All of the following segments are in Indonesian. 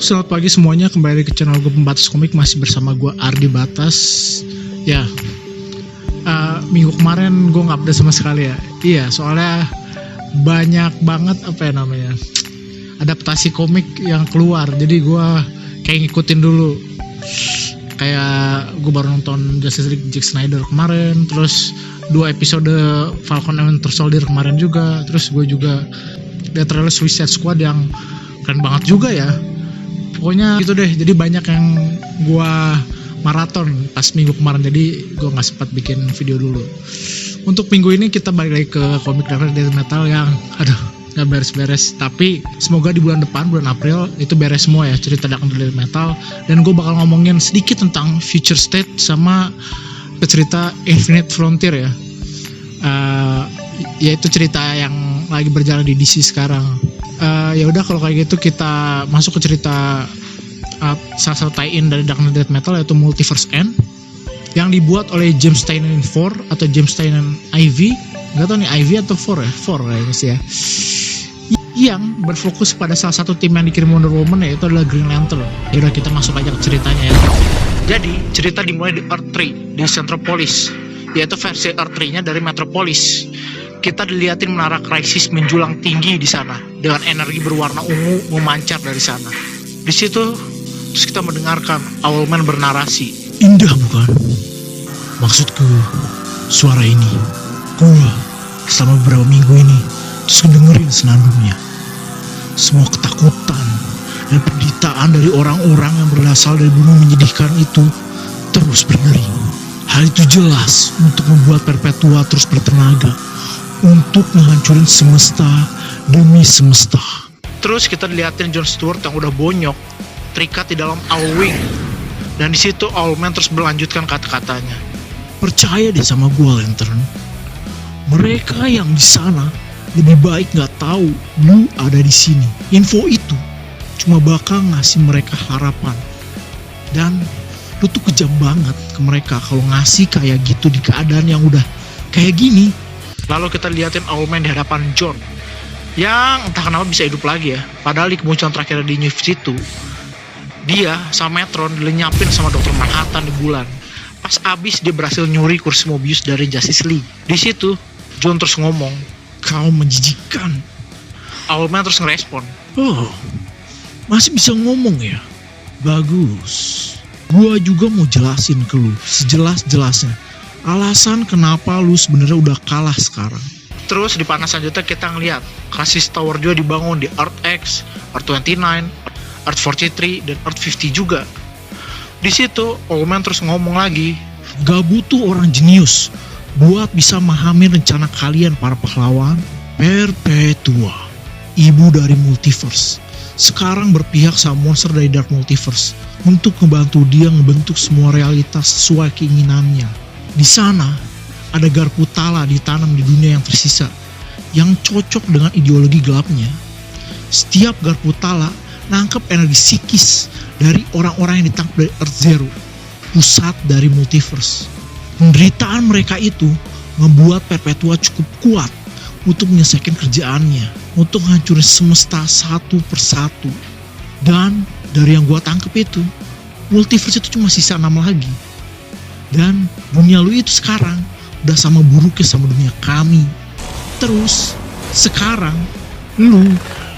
Halo, selamat pagi semuanya. Kembali ke channel gue Pembatas Komik. Masih bersama gue Ardi Batas. Ya, minggu kemarin gue gak update sama sekali ya. Iya, soalnya banyak banget adaptasi komik yang keluar. Jadi gue kayak ngikutin dulu. Kayak gue baru nonton Justice League Zack Snyder kemarin. Terus 2 episode Falcon and Winter Soldier kemarin juga. Terus gue juga lihat trailer Suicide Squad yang keren banget juga ya. Pokoknya gitu deh, jadi banyak yang gua maraton pas minggu kemarin, jadi gua nggak sempat bikin video dulu. Untuk minggu ini kita balik lagi ke komik Daredevil Metal yang nggak beres-beres, tapi semoga di bulan depan, bulan April itu beres semua ya cerita Daredevil Metal. Dan gue bakal ngomongin sedikit tentang Future State sama cerita Infinite Frontier ya, yaitu cerita yang lagi berjalan di DC sekarang. Ya udah, kalau kayak gitu kita masuk ke cerita salah satu tie-in dari Dark Knight Metal, yaitu Multiverse End, yang dibuat oleh James Tynion 4 atau James Tynion IV, nggak tahu nih IV atau 4 ya, 4 kayaknya sih ya, yang berfokus pada salah satu tim yang dikirim Wonder Woman, yaitu adalah Green Lantern. Ya udah, kita masuk aja ke ceritanya ya. Jadi cerita dimulai di Earth 3 di Centropolis, yaitu versi Earth 3-nya dari Metropolis. Kita dilihatin menara krisis menjulang tinggi di sana dengan energi berwarna ungu memancar dari sana. Di situ terus kita mendengarkan Owlman bernarasi. Indah bukan? Maksudku, suara ini, gua selama beberapa minggu ini terus ngedengerin senandungnya. Semua ketakutan dan penderitaan dari orang-orang yang berasal dari bumi menyedihkan itu terus berdering. Hal itu jelas untuk membuat Perpetua terus bertenaga untuk menghancurin semesta demi semesta. Terus kita dilihatin John Stewart yang udah bonyok terikat di dalam Owlwing. Dan di situ Owlman terus berlanjutkan kata-katanya. Percaya deh sama gua, Lantern. Mereka yang di sana lebih baik nggak tahu lu ada di sini. Info itu cuma bakal ngasih mereka harapan. Dan lu tuh kejam banget ke mereka kalau ngasih kayak gitu di keadaan yang udah kayak gini. Lalu kita liatin Owlman di hadapan John, yang entah kenapa bisa hidup lagi ya. Padahal di kemunculan terakhir di New 52, dia sama Metron dilenyapin sama Dr. Manhattan di bulan. Pas abis dia berhasil nyuri kursi Mobius dari Justice League. Di situ John terus ngomong, "Kau menjijikan." Owlman terus ngerespon, "Oh, masih bisa ngomong ya? Bagus. Gua juga mau jelasin ke lu sejelas-jelasnya alasan kenapa lu sebenarnya udah kalah sekarang." Terus di panah selanjutnya kita ngeliat Crisis Tower juga dibangun di Earth X, Earth 29, Earth 43, dan Earth 50 juga. Di situ Owlman terus ngomong lagi, "Gak butuh orang jenius buat bisa memahami rencana kalian para pahlawan. Perpetua, ibu dari multiverse, sekarang berpihak sama monster dari Dark Multiverse untuk membantu dia ngebentuk semua realitas sesuai keinginannya. Di sana ada garpu tala ditanam di dunia yang tersisa yang cocok dengan ideologi gelapnya. Setiap garpu tala nangkep energi psikis dari orang-orang yang ditangkap dari Earth Zero, pusat dari multiverse. Penderitaan mereka itu membuat Perpetua cukup kuat untuk menyelesaikan kerjaannya, untuk hancurin semesta satu persatu. Dan dari yang gua tangkep itu, multiverse itu cuma sisa 6 lagi. Dan dunia lu itu sekarang udah sama buruknya sama dunia kami. Terus sekarang lu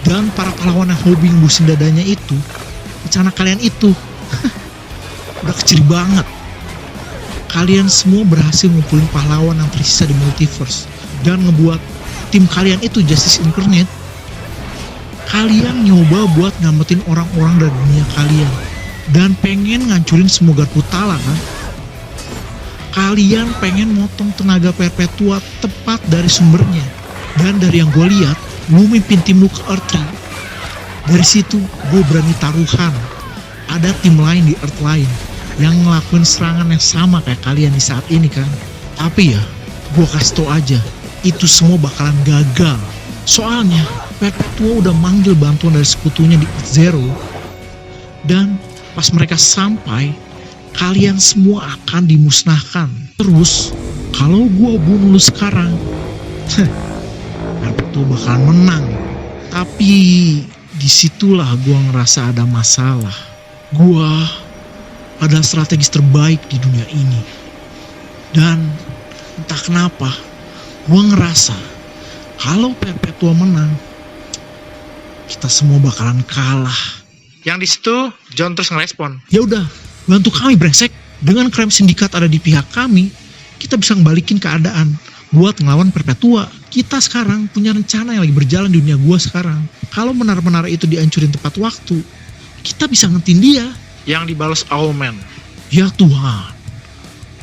dan para pahlawan yang hobi ngebusin dadanya itu, rencana kalian itu udah kecil banget. Kalian semua berhasil ngumpulin pahlawan yang tersisa di multiverse dan ngebuat tim kalian itu Justice Incarnate. Kalian nyoba buat nyelamatin orang-orang dari dunia kalian dan pengen ngancurin semua garpu tala kan? Kalian pengen motong tenaga Perpetua tepat dari sumbernya. Dan dari yang gue lihat, lu mimpin tim lu ke Earth 3. Dari situ gue berani taruhan ada tim lain di Earth lain yang ngelakuin serangan yang sama kayak kalian di saat ini kan. Tapi ya, gue kasih tau aja, itu semua bakalan gagal. Soalnya Perpetua udah manggil bantuan dari sekutunya di Earth Zero. Dan pas mereka sampai, kalian semua akan dimusnahkan. Terus kalau gue bunuh lu sekarang, Perpetua bakalan menang. Tapi Disitulah gua ngerasa ada masalah. Gua adalah strategis terbaik di dunia ini. Dan entah kenapa, gua ngerasa kalau Perpetua menang, kita semua bakalan kalah. Yang di situ John terus ngerespon. Ya udah, bantu kami brengsek. Dengan crime syndicate ada di pihak kami, kita bisa ngebalikin keadaan buat ngelawan Perpetua. Kita sekarang punya rencana yang lagi berjalan di dunia gua sekarang. Kalau menara-menara itu dihancurin tepat waktu, kita bisa ngentin dia. Yang dibalas Owlman. Ya Tuhan,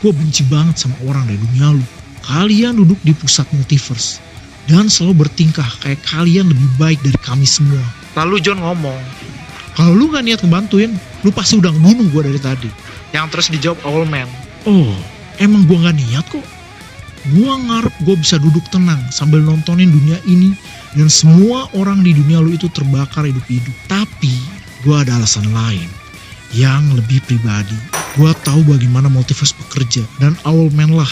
gue benci banget sama orang dari dunia lu. Kalian duduk di pusat multiverse dan selalu bertingkah kayak kalian lebih baik dari kami semua. Lalu John ngomong. Kalau lu gak niat ngebantuin, lu pasti udah ngebunuh gue dari tadi. Yang terus dijawab Owlman. Oh, emang gue gak niat kok. Gue ngarep gue bisa duduk tenang sambil nontonin dunia ini dan semua orang di dunia lu itu terbakar hidup-hidup. Tapi gue ada alasan lain yang lebih pribadi. Gue tahu bagaimana multiverse bekerja dan Owlman lah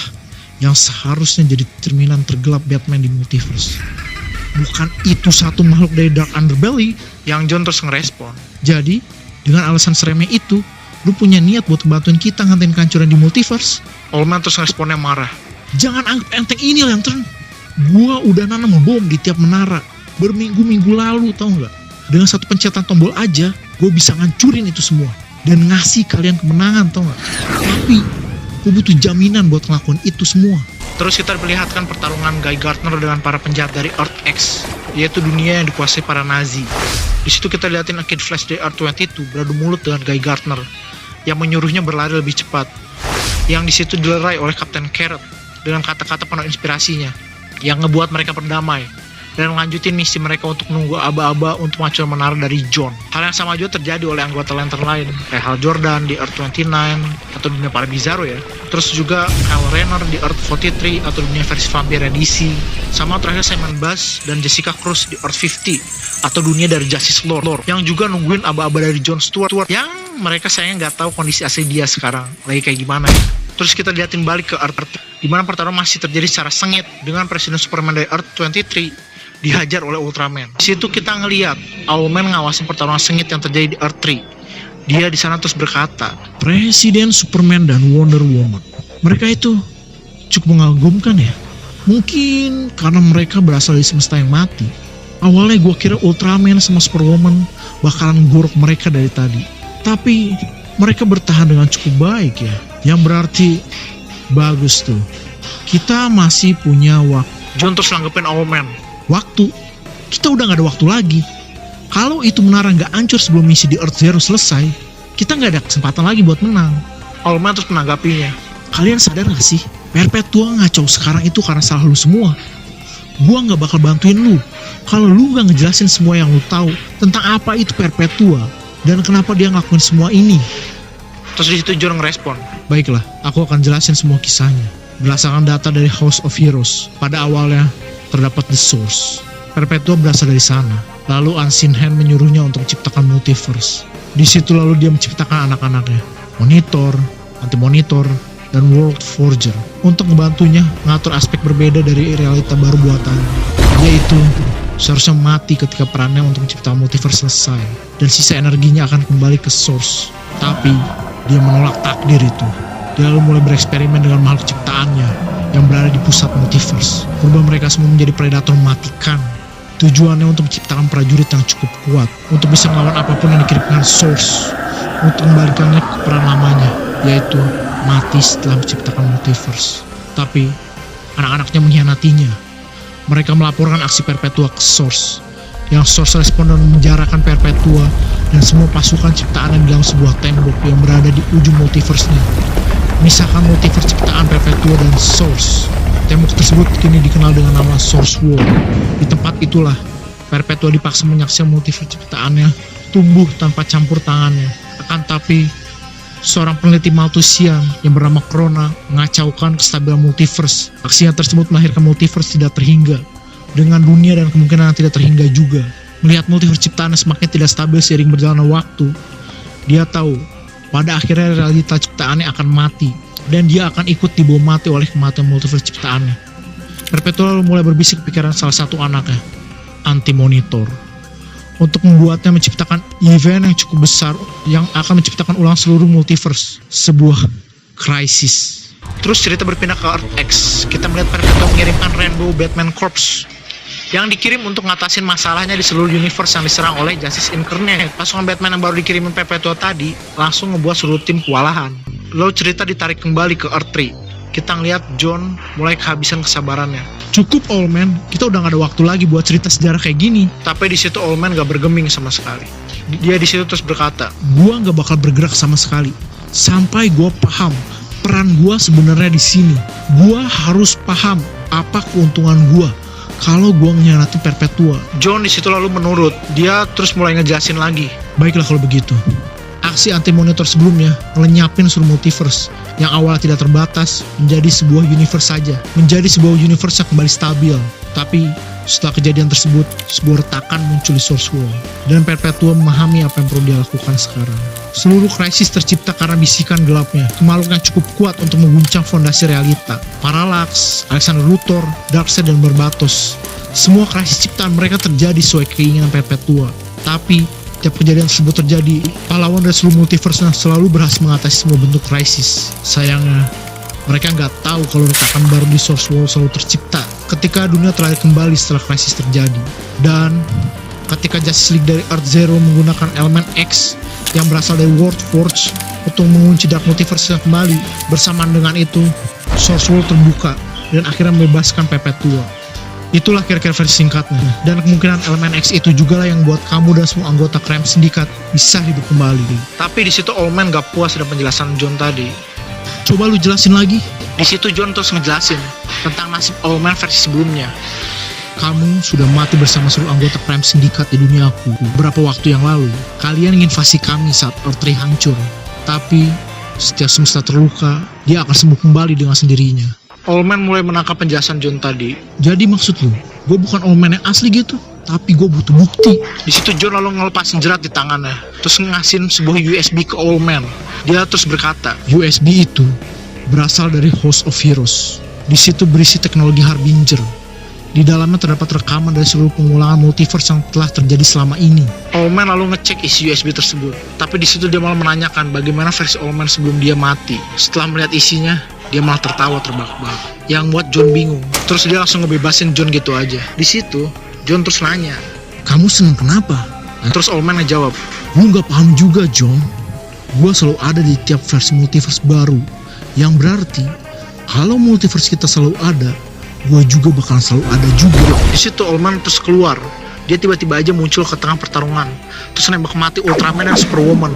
yang seharusnya jadi cerminan tergelap Batman di multiverse. Bukan itu satu makhluk dari Dark Underbelly. Yang John terus ngerespon. Jadi dengan alasan seremeh itu, lu punya niat buat bantuin kita ngantain kehancuran di multiverse? Owlman terus ngeresponnya marah. Jangan anggap enteng ini Lantern. Gua udah nanam bom di tiap menara berminggu-minggu lalu, tau gak? Dengan satu pencetan tombol aja, gue bisa ngancurin itu semua dan ngasih kalian kemenangan, tau gak? Tapi gue butuh jaminan buat ngelakuin itu semua. Terus kita perlihatkan pertarungan Guy Gardner dengan para penjahat dari Earth X, yaitu dunia yang dikuasai para Nazi. Di situ kita liatin Kid Flash dari Earth 22 beradu mulut dengan Guy Gardner yang menyuruhnya berlari lebih cepat. Yang di situ dilerai oleh Kapten Carrot dengan kata-kata penuh inspirasinya yang ngebuat mereka berdamai dan melanjutin misi mereka untuk menunggu aba-aba untuk menghancurkan menara dari John. Hal yang sama juga terjadi oleh anggota Lantern lain, kayak Hal Jordan di Earth 29 atau dunia para Bizarro ya. Terus juga Kyle Rayner di Earth 43 atau dunia versi vampir DC. Sama terakhir Simon Bass dan Jessica Cruz di Earth 50 atau dunia dari Justice Lord yang juga nungguin aba-aba dari John Stewart yang mereka sayangnya nggak tahu kondisi asli dia sekarang lagi kayak gimana ya. Terus kita liatin balik ke Earth di mana pertarungan masih terjadi secara sengit dengan Presiden Superman dari Earth 23 dihajar oleh Ultraman. Di situ kita ngelihat Owlman ngawasin pertarungan sengit yang terjadi di Earth 3. Dia di sana terus berkata, Presiden Superman dan Wonder Woman, mereka itu cukup mengagumkan ya. Mungkin karena mereka berasal dari semesta yang mati. Awalnya gue kira Ultraman sama Superwoman bakalan gorok mereka dari tadi. Tapi mereka bertahan dengan cukup baik ya. Yang berarti bagus tuh. Kita masih punya waktu. John terus nanggepin Owlman. Waktu? Kita udah gak ada waktu lagi. Kalau itu menara gak hancur sebelum misi di Earth Zero selesai, kita gak ada kesempatan lagi buat menang. Owlman terus menanggapinya. Kalian sadar gak sih? Perpetua ngacau sekarang itu karena salah lu semua. Gua gak bakal bantuin lu kalau lu gak ngejelasin semua yang lu tahu tentang apa itu Perpetua dan kenapa dia ngelakuin semua ini. Terus di situ John ngerespon. Baiklah, aku akan jelasin semua kisahnya. Berdasarkan data dari House of Heroes, pada awalnya terdapat The Source. Perpetua berasal dari sana. Lalu Unseen Hand menyuruhnya untuk menciptakan multiverse. Di situ lalu dia menciptakan anak-anaknya, Monitor, Anti-Monitor, dan World Forger untuk membantunya mengatur aspek berbeda dari realita baru buatannya. Yaitu seharusnya mati ketika perannya untuk menciptakan multiverse selesai dan sisa energinya akan kembali ke Source. Tapi dia menolak takdir itu. Dia lalu mulai bereksperimen dengan makhluk ciptaannya yang berada di pusat multiverse. Berubah mereka semua menjadi predator mematikan. Tujuannya untuk menciptakan prajurit yang cukup kuat untuk bisa melawan apapun yang dikirimkan Source untuk kembalikannya ke peran lamanya, yaitu mati setelah menciptakan multiverse. Tapi anak-anaknya mengkhianatinya. Mereka melaporkan aksi Perpetua ke Source, yang Source respon dan menjarakan Perpetua dan semua pasukan ciptaannya di dalam sebuah tembok yang berada di ujung multiverse-nya. Misalkan multiverse ciptaan Perpetua dan Source. Tembok tersebut kini dikenal dengan nama Source Wall. Di tempat itulah Perpetua dipaksa menyaksikan multiverse ciptaannya tumbuh tanpa campur tangannya. Akan tapi seorang peneliti Malthusian yang bernama Krona mengacaukan kestabilan multiverse. Aksinya tersebut melahirkan multiverse tidak terhingga dengan dunia dan kemungkinan yang tidak terhingga juga. Melihat multiverse ciptaannya semakin tidak stabil seiring berjalannya waktu, dia tahu pada akhirnya realita ciptaannya akan mati dan dia akan ikut dibawa mati oleh kematian multiverse ciptaannya. Perpetua mulai berbisik pikiran salah satu anaknya, Anti-Monitor. untuk membuatnya menciptakan event yang cukup besar yang akan menciptakan ulang seluruh multiverse, sebuah krisis. Terus cerita berpindah ke Earth X. Kita melihat Perpetua mengirimkan Rainbow Batman Corps yang dikirim untuk ngatasin masalahnya di seluruh universe yang diserang oleh Justice Incarnate. Pasukan Batman yang baru dikirimin Perpetua tadi langsung ngebuat seluruh tim kewalahan. Lalu cerita ditarik kembali ke Earth 3. Kita ngeliat John mulai kehabisan kesabarannya. Cukup Old Man, kita udah gak ada waktu lagi buat cerita sejarah kayak gini. Tapi di situ Old Man gak bergeming sama sekali. Dia di situ terus berkata, Gua gak bakal bergerak sama sekali sampai gua paham peran gua sebenarnya di sini. Gua harus paham apa keuntungan gua kalau gua ngehianatin Perpetua. John di situ lalu menurut. Dia terus mulai ngejelasin lagi. Baiklah kalau begitu. Aksi anti-monitor sebelumnya ngelenyapin seluruh multiverse yang awalnya tidak terbatas menjadi sebuah universe saja. Menjadi sebuah universe yang kembali stabil. Tapi setelah kejadian tersebut, sebuah retakan muncul di Source World. Dan Perpetua memahami apa yang perlu dia lakukan sekarang. Seluruh krisis tercipta karena bisikan gelapnya. Makhluk yang cukup kuat untuk mengguncang fondasi realita. Parallax, Alexander Luthor, Darkseid, dan Barbatos. Semua krisis ciptaan mereka terjadi sesuai keinginan Perpetua. Tapi tiap kejadian tersebut terjadi, pahlawan dari seluruh multiverse selalu berhasil mengatasi semua bentuk krisis. Sayangnya, mereka nggak tahu kalau retakan baru di Source World selalu tercipta ketika dunia terlahir kembali setelah krisis terjadi. Dan ketika Justice League dari Earth Zero menggunakan elemen X yang berasal dari World Forge untuk mengunci Dark Multiverse yang kembali, bersamaan dengan itu, Source World terbuka dan akhirnya membebaskan Perpetua. Itulah kira-kira versi singkatnya. Dan kemungkinan elemen X itu juga lah yang buat kamu dan semua anggota Crime Syndicate bisa hidup kembali. Tapi di situ Old Man gak puas dengan penjelasan John tadi. Coba lu jelasin lagi. Di situ John terus ngejelasin tentang nasib Old Man versi sebelumnya. Kamu sudah mati bersama seluruh anggota Crime Syndicate di dunia aku beberapa waktu yang lalu. Kalian menginvasi kami saat Earth 3 hancur. Tapi setiap semesta terluka, dia akan sembuh kembali dengan sendirinya. Old Man mulai menangkap penjelasan John tadi. Jadi maksud lu, gue bukan Old Man yang asli gitu, tapi gue butuh bukti. Di situ John lalu ngelepasin jerat di tangannya, terus ngasihin sebuah USB ke Old Man. Dia terus berkata, USB itu berasal dari Host of Heroes. Di situ berisi teknologi Harbinger. Di dalamnya terdapat rekaman dari seluruh pengulangan multiverse yang telah terjadi selama ini. Old Man lalu ngecek isi USB tersebut. Tapi di situ dia malah menanyakan bagaimana versi Old Man sebelum dia mati. Setelah melihat isinya, dia malah tertawa terbahak-bahak, yang buat John bingung. Terus dia langsung ngebebasin John gitu aja. Di situ John terus nanya, kamu seneng kenapa? Terus Old Man ngejawab, gue gak paham juga John. Gue selalu ada di tiap versi multiverse baru, yang berarti kalau multiverse kita selalu ada, gue juga bakalan selalu ada juga. Di situ Old Man terus keluar. Dia tiba-tiba aja muncul ke tengah pertarungan, terus nembak mati Ultraman dan Superwoman,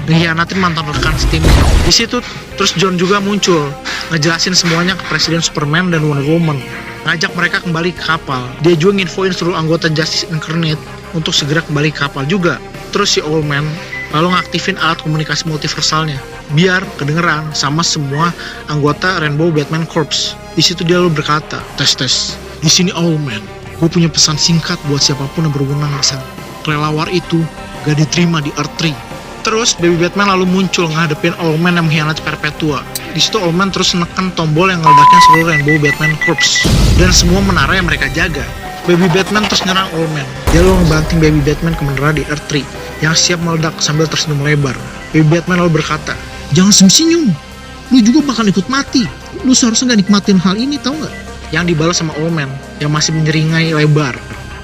ngehianatin mantan rekan setimnya. Di situ terus John juga muncul, ngejelasin semuanya ke Presiden Superman dan Wonder Woman, ngajak mereka kembali ke kapal. Dia juga nginfoin seluruh anggota Justice Incarnate untuk segera kembali ke kapal juga. Terus si Old Man lalu ngaktifin alat komunikasi multiversalnya biar kedengeran sama semua anggota Rainbow Batman Corps. Di situ dia lalu berkata, tes. Di sini Old Man, gue punya pesan singkat buat siapapun yang berwenang di sana. Kelelawar itu gak diterima di Earth 3. Terus Baby Batman lalu muncul ngadepin Old Man yang mengkhianati Perpetua. Di situ Old Man terus neken tombol yang ngeledakin seluruh Rainbow Batman Corps dan semua menara yang mereka jaga. Baby Batman terus nyerang Old Man. Dia lalu ngebanting Baby Batman ke menara di Earth 3 yang siap meledak sambil tersenyum lebar. Baby Batman lalu berkata, jangan senyum-senyum, lu juga bakal ikut mati. Lu seharusnya gak nikmatin hal ini, tau gak? Yang dibalas sama Old Man yang masih menyeringai lebar,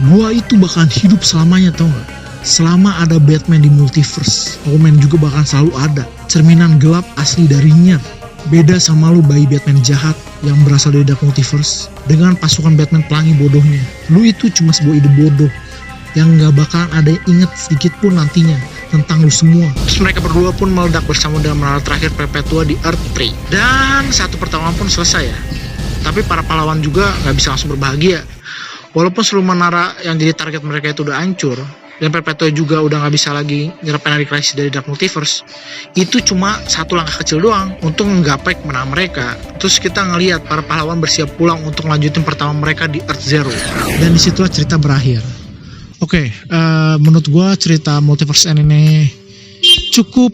gua itu bakalan hidup selamanya, tau gak? Selama ada Batman di multiverse, Old Man juga bakalan selalu ada. Cerminan gelap asli darinya. Beda sama lu bayi Batman jahat yang berasal dari Dark Multiverse dengan pasukan Batman pelangi bodohnya. Lu itu cuma sebuah ide bodoh yang gak bakalan ada yang inget sedikit pun nantinya tentang lu semua. Terus mereka berdua pun meledak bersama dalam menara terakhir Perpetua di Earth 3. Dan satu pertarungan pun selesai ya. Tapi para pahlawan juga gak bisa langsung berbahagia. Walaupun seluruh menara yang jadi target mereka itu udah hancur, dan Perpetua juga udah gak bisa lagi nyerap energi krisis dari Dark Multiverse, itu cuma satu langkah kecil doang untuk menggapai kemenangan mereka. Terus kita ngelihat para pahlawan bersiap pulang untuk melanjutin pertarungan mereka di Earth Zero. Dan disitulah cerita berakhir. Oke, menurut gue cerita Multiverse End ini cukup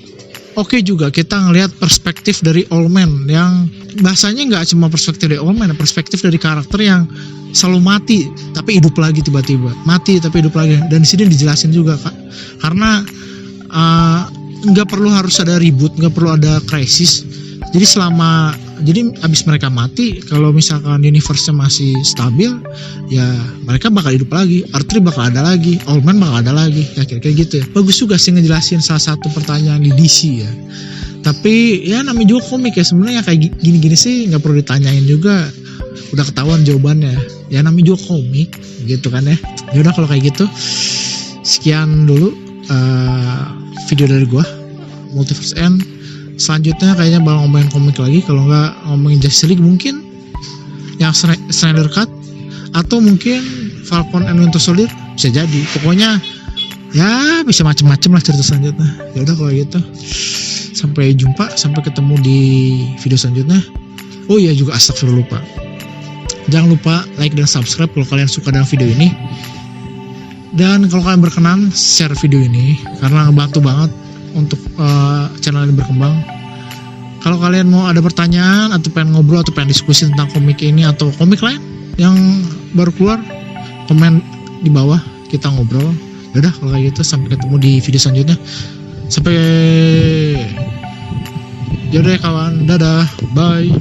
oke juga kita ngelihat perspektif dari Old Man yang bahasanya nggak cuma perspektif dari Old Man, perspektif dari karakter yang selalu mati tapi hidup lagi tiba-tiba, mati tapi hidup lagi. Dan di sini dijelasin juga Kak, karena nggak perlu harus ada ribut, nggak perlu ada krisis. Jadi abis mereka mati, kalau misalkan universe-nya masih stabil, ya mereka bakal hidup lagi, R3 bakal ada lagi, Old Man bakal ada lagi, ya kira-kira gitu ya. Bagus juga sih ngejelasin salah satu pertanyaan di DC ya. Tapi ya namanya juga komik ya, sebenarnya kayak gini-gini sih nggak perlu ditanyain juga, udah ketahuan jawabannya. Ya namanya juga komik gitu kan ya. Ya udah kalau kayak gitu, sekian dulu video dari gua Multiverse End. Selanjutnya kayaknya bakal ngomongin komik lagi, kalau nggak ngomongin Justice League mungkin yang Snyder Cut, atau mungkin Falcon and Winter Soldier, bisa jadi. Pokoknya ya bisa macem-macem lah cerita selanjutnya. Ya udah kalau gitu, sampai jumpa, sampai ketemu di video selanjutnya. Oh iya juga, astagfirullah lupa, jangan lupa like dan subscribe kalau kalian suka dengan video ini. Dan kalau kalian berkenan, share video ini karena ngebantu banget untuk channel ini berkembang. Kalau kalian mau ada pertanyaan atau pengen ngobrol atau pengen diskusi tentang komik ini atau komik lain yang baru keluar, komen di bawah, kita ngobrol. Yaudah kalau kayak gitu, sampai ketemu di video selanjutnya. Yaudah ya kawan, dadah, bye.